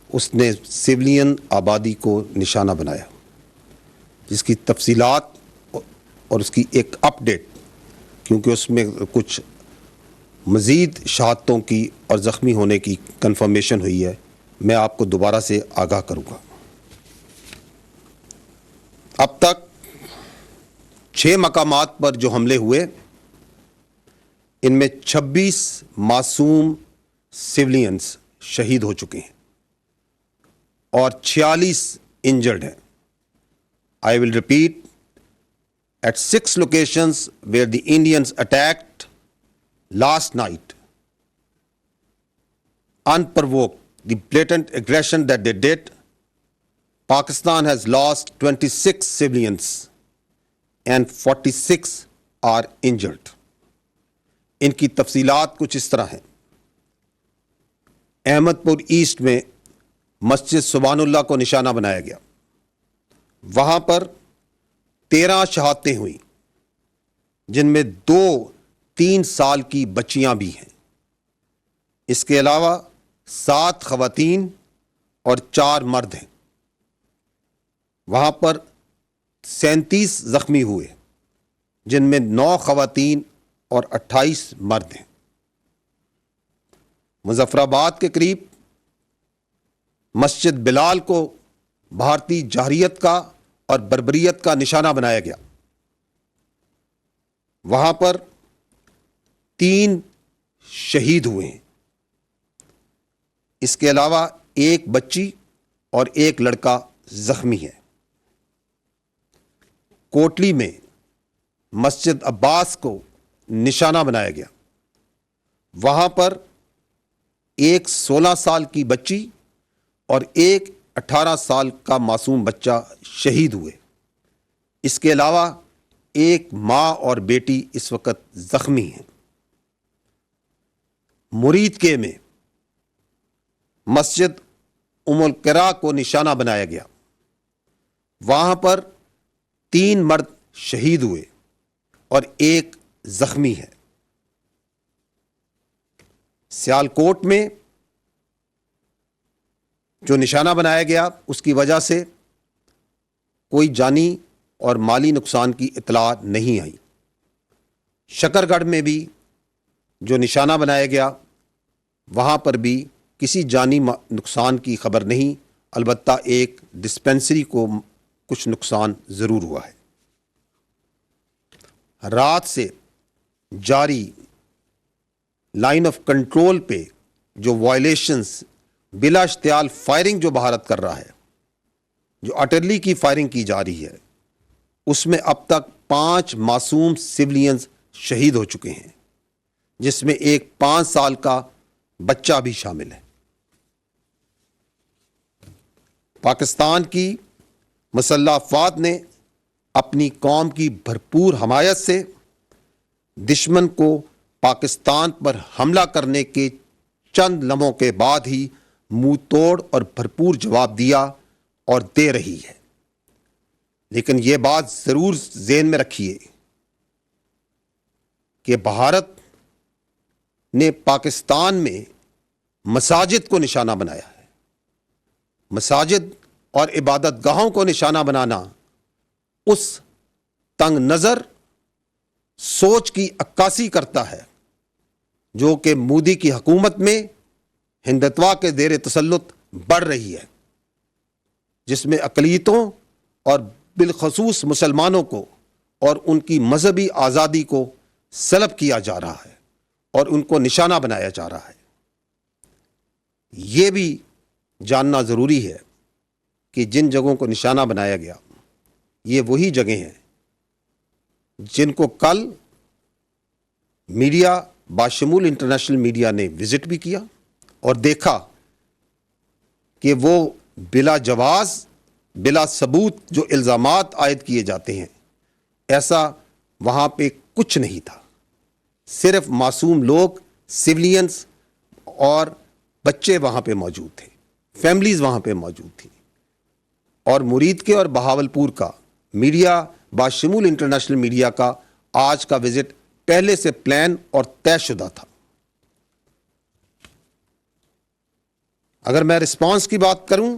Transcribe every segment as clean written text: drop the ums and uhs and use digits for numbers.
اس نے سویلین آبادی کو نشانہ بنایا، جس کی تفصیلات اور اس کی ایک اپ ڈیٹ، کیونکہ اس میں کچھ مزید شہادتوں کی اور زخمی ہونے کی کنفرمیشن ہوئی ہے، میں آپ کو دوبارہ سے آگاہ کروں گا۔ اب تک 6 مقامات پر جو حملے ہوئے، ان میں 26 معصوم سویلینز شہید ہو چکے ہیں اور 46 انجرڈ ہیں۔ I will repeat, at 6 locations where the Indians attacked last night, unprovoked, the blatant aggression that they did, Pakistan has lost 26 civilians and 46 are injured. ان کی تفصیلات کچھ اس طرح ہیں۔ احمد پور ایسٹ میں مسجد سبحان اللہ کو نشانہ بنایا گیا، وہاں پر 13 شہادتیں ہوئیں، جن میں 2 3 سال کی بچیاں بھی ہیں۔ اس کے علاوہ 7 خواتین اور 4 مرد ہیں۔ وہاں پر 37 زخمی ہوئے، جن میں 9 خواتین اور 28 مرد ہیں۔ مظفر آباد کے قریب مسجد بلال کو بھارتی جارحیت کا اور بربریت کا نشانہ بنایا گیا، وہاں پر 3 شہید ہوئے ہیں۔ اس کے علاوہ 1 بچی اور 1 لڑکا زخمی ہے۔ کوٹلی میں مسجد عباس کو نشانہ بنایا گیا، وہاں پر 1 16 سال کی بچی اور 1 18 سال کا معصوم بچہ شہید ہوئے۔ اس کے علاوہ 1 ماں اور بیٹی اس وقت زخمی ہیں۔ مرید کے میں مسجد ام القرا کو نشانہ بنایا گیا، وہاں پر 3 مرد شہید ہوئے اور 1 زخمی ہے۔ سیالکوٹ میں جو نشانہ بنایا گیا، اس کی وجہ سے کوئی جانی اور مالی نقصان کی اطلاع نہیں آئی۔ شکر گڑھ میں بھی جو نشانہ بنایا گیا، وہاں پر بھی کسی جانی نقصان کی خبر نہیں، البتہ ایک ڈسپنسری کو کچھ نقصان ضرور ہوا ہے۔ رات سے جاری لائن آف کنٹرول پہ جو وائلیشنز، بلا اشتعال فائرنگ جو بھارت کر رہا ہے، جو اٹرلی کی فائرنگ کی جا رہی ہے، اس میں اب تک 5 معصوم سویلینز شہید ہو چکے ہیں، جس میں ایک 5 سال کا بچہ بھی شامل ہے۔ پاکستان کی مسلح افواج نے اپنی قوم کی بھرپور حمایت سے دشمن کو پاکستان پر حملہ کرنے کے چند لمحوں کے بعد ہی منہ توڑ اور بھرپور جواب دیا اور دے رہی ہے۔ لیکن یہ بات ضرور ذہن میں رکھیے کہ بھارت نے پاکستان میں مساجد کو نشانہ بنایا ہے۔ مساجد اور عبادت گاہوں کو نشانہ بنانا اس تنگ نظر سوچ کی عکاسی کرتا ہے جو کہ مودی کی حکومت میں ہندتوا کے زیر تسلط بڑھ رہی ہے، جس میں اقلیتوں اور بالخصوص مسلمانوں کو اور ان کی مذہبی آزادی کو سلب کیا جا رہا ہے اور ان کو نشانہ بنایا جا رہا ہے۔ یہ بھی جاننا ضروری ہے کہ جن جگہوں کو نشانہ بنایا گیا، یہ وہی جگہیں ہیں جن کو کل میڈیا باشمول انٹرنیشنل میڈیا نے وزٹ بھی کیا اور دیکھا کہ وہ بلا جواز، بلا ثبوت جو الزامات عائد کیے جاتے ہیں، ایسا وہاں پہ کچھ نہیں تھا۔ صرف معصوم لوگ، سویلینز اور بچے وہاں پہ موجود تھے، فیملیز وہاں پہ موجود تھیں۔ اور مرید کے اور بہاولپور کا میڈیا باشمول انٹرنیشنل میڈیا کا آج کا وزٹ پہلے سے پلان اور طے شدہ تھا۔ اگر میں رسپانس کی بات کروں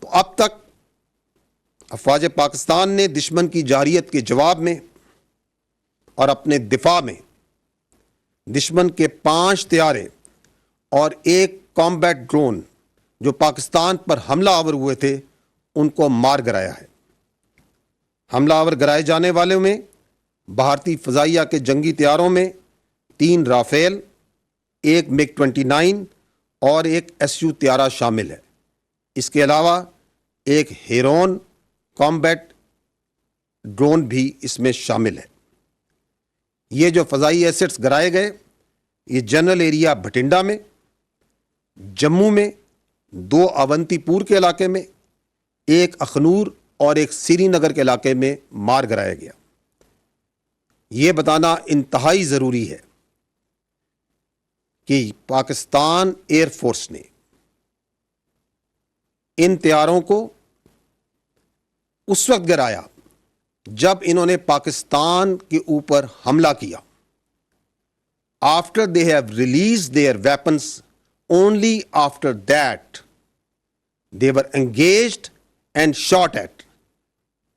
تو اب تک افواج پاکستان نے دشمن کی جارحیت کے جواب میں اور اپنے دفاع میں دشمن کے 5 طیارے اور 1 کامبیٹ ڈرون جو پاکستان پر حملہ آور ہوئے تھے ان کو مار گرایا ہے۔ حملہ آور گرائے جانے والوں میں بھارتی فضائیہ کے جنگی طیاروں میں 3 رافیل، 1 MiG 29 اور 1 SU طیارہ شامل ہے۔ اس کے علاوہ 1 ہیرون کامبیٹ ڈرون بھی اس میں شامل ہے۔ یہ جو فضائی ایسٹس گرائے گئے یہ جنرل ایریا بھٹنڈا میں، جموں میں 2 اونتی پور کے علاقے میں، 1 اخنور اور 1 سری نگر کے علاقے میں مار گرایا گیا۔ یہ بتانا انتہائی ضروری ہے کہ پاکستان ایئر فورس نے ان طیاروں کو اس وقت گرایا جب انہوں نے پاکستان کے اوپر حملہ کیا۔ After they have released their weapons, only after that they were engaged and shot at.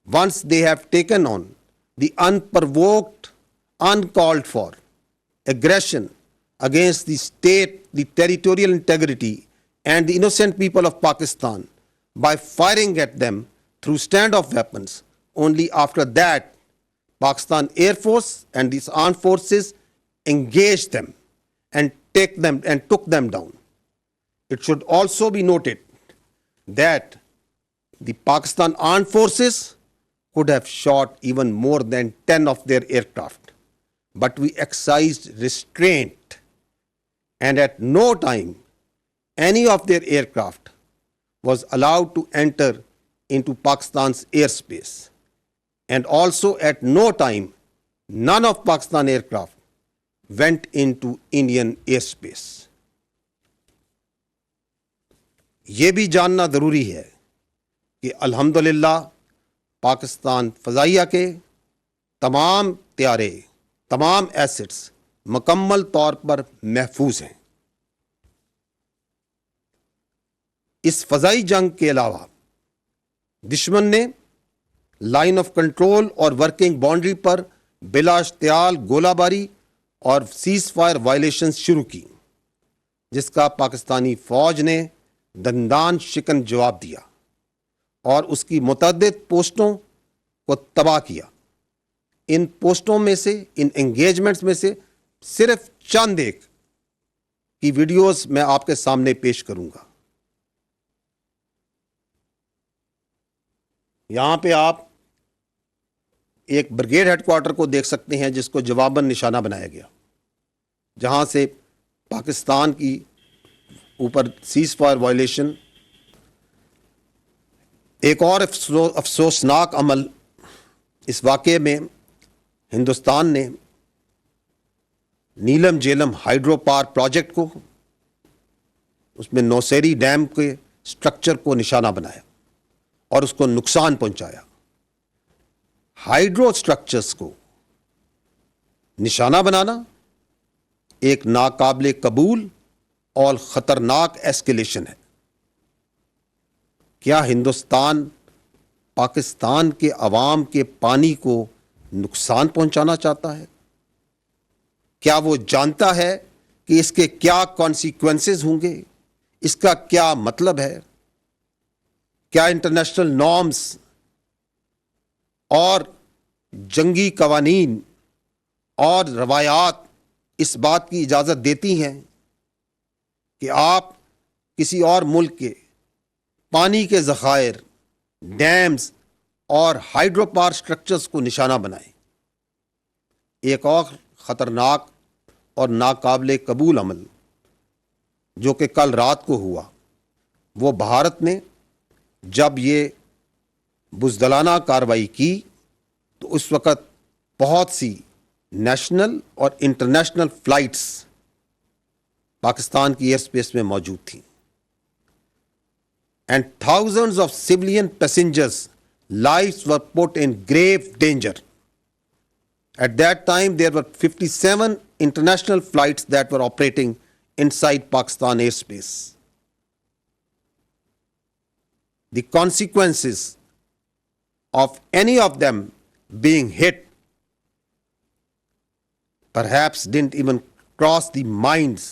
Once they have taken on the unprovoked, uncalled for aggression against the state, the territorial integrity and the innocent people of Pakistan by firing at them through standoff weapons, only after that Pakistan Air Force and these armed forces engaged them and took them down. It should also be noted that the Pakistan armed forces could have shot even more than 10 of their aircraft, but we exercised restraint, and at no time any of their aircraft was allowed to enter into Pakistan's airspace, and also at no time none of Pakistan aircraft went into Indian airspace. یہ بھی جاننا ضروری ہے کہ الحمدللہ پاکستان فضائیہ کے تمام طیارے، تمام ایسٹس مکمل طور پر محفوظ ہیں۔ اس فضائی جنگ کے علاوہ دشمن نے لائن آف کنٹرول اور ورکنگ باؤنڈری پر بلا اشتعال گولہ باری اور سیز فائر وائلیشنز شروع کی، جس کا پاکستانی فوج نے دندان شکن جواب دیا اور اس کی متعدد پوسٹوں کو تباہ کیا۔ ان پوسٹوں میں سے، ان انگیجمنٹس میں سے صرف چند ایک کی ویڈیوز میں آپ کے سامنے پیش کروں گا۔ یہاں پہ آپ ایک بریگیڈ ہیڈ کوارٹر کو دیکھ سکتے ہیں جس کو جواباً نشانہ بنایا گیا، جہاں سے پاکستان کی اوپر سیز فائر وائلیشن۔ ایک اور افسوسناک عمل اس واقعے میں، ہندوستان نے نیلم جیلم ہائیڈرو پاور پروجیکٹ کو، اس میں نوسیری ڈیم کے سٹرکچر کو نشانہ بنایا اور اس کو نقصان پہنچایا۔ ہائیڈرو سٹرکچرز کو نشانہ بنانا ایک ناقابل قبول اور خطرناک ایسکیلیشن ہے۔ کیا ہندوستان پاکستان کے عوام کے پانی کو نقصان پہنچانا چاہتا ہے؟ کیا وہ جانتا ہے کہ اس کے کیا کانسیکوینسز ہوں گے؟ اس کا کیا مطلب ہے؟ کیا انٹرنیشنل نارمز اور جنگی قوانین اور روایات اس بات کی اجازت دیتی ہیں کہ آپ کسی اور ملک کے پانی کے ذخائر، ڈیمز اور ہائیڈرو پاور سٹرکچرز کو نشانہ بنائیں؟ ایک اور خطرناک اور ناقابل قبول عمل جو کہ کل رات کو ہوا، وہ بھارت نے جب یہ بزدلانہ کارروائی کی تو اس وقت بہت سی نیشنل اور انٹرنیشنل فلائٹس پاکستان کی ایئر اسپیس میں موجود تھیں، and thousands of civilian passengers lives were put in grave danger. At that time there were 57 international flights that were operating inside Pakistan airspace. the consequences of any of them being hit perhaps didn't even cross the minds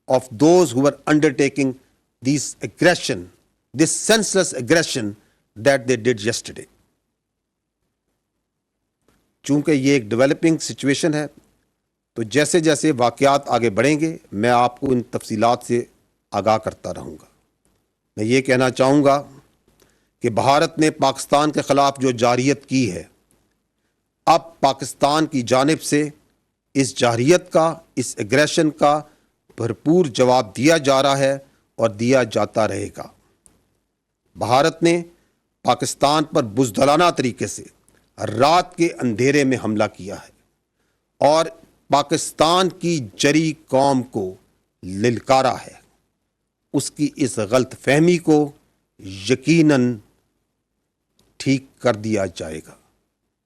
of those who were undertaking this aggression, this senseless aggression that they did yesterday. چونکہ یہ ایک developing situation ہے تو جیسے جیسے واقعات آگے بڑھیں گے میں آپ کو ان تفصیلات سے آگاہ کرتا رہوں گا. میں یہ کہنا چاہوں گا کہ بھارت نے پاکستان کے خلاف جو جارحیت کی ہے اب پاکستان کی جانب سے اس جارحیت کا، اس ایگریشن کا بھرپور جواب دیا جا رہا ہے اور دیا جاتا رہے گا. بھارت نے پاکستان پر بزدلانہ طریقے سے رات کے اندھیرے میں حملہ کیا ہے اور پاکستان کی جری قوم کو للکارا ہے. اس کی اس غلط فہمی کو یقیناً ٹھیک کر دیا جائے گا.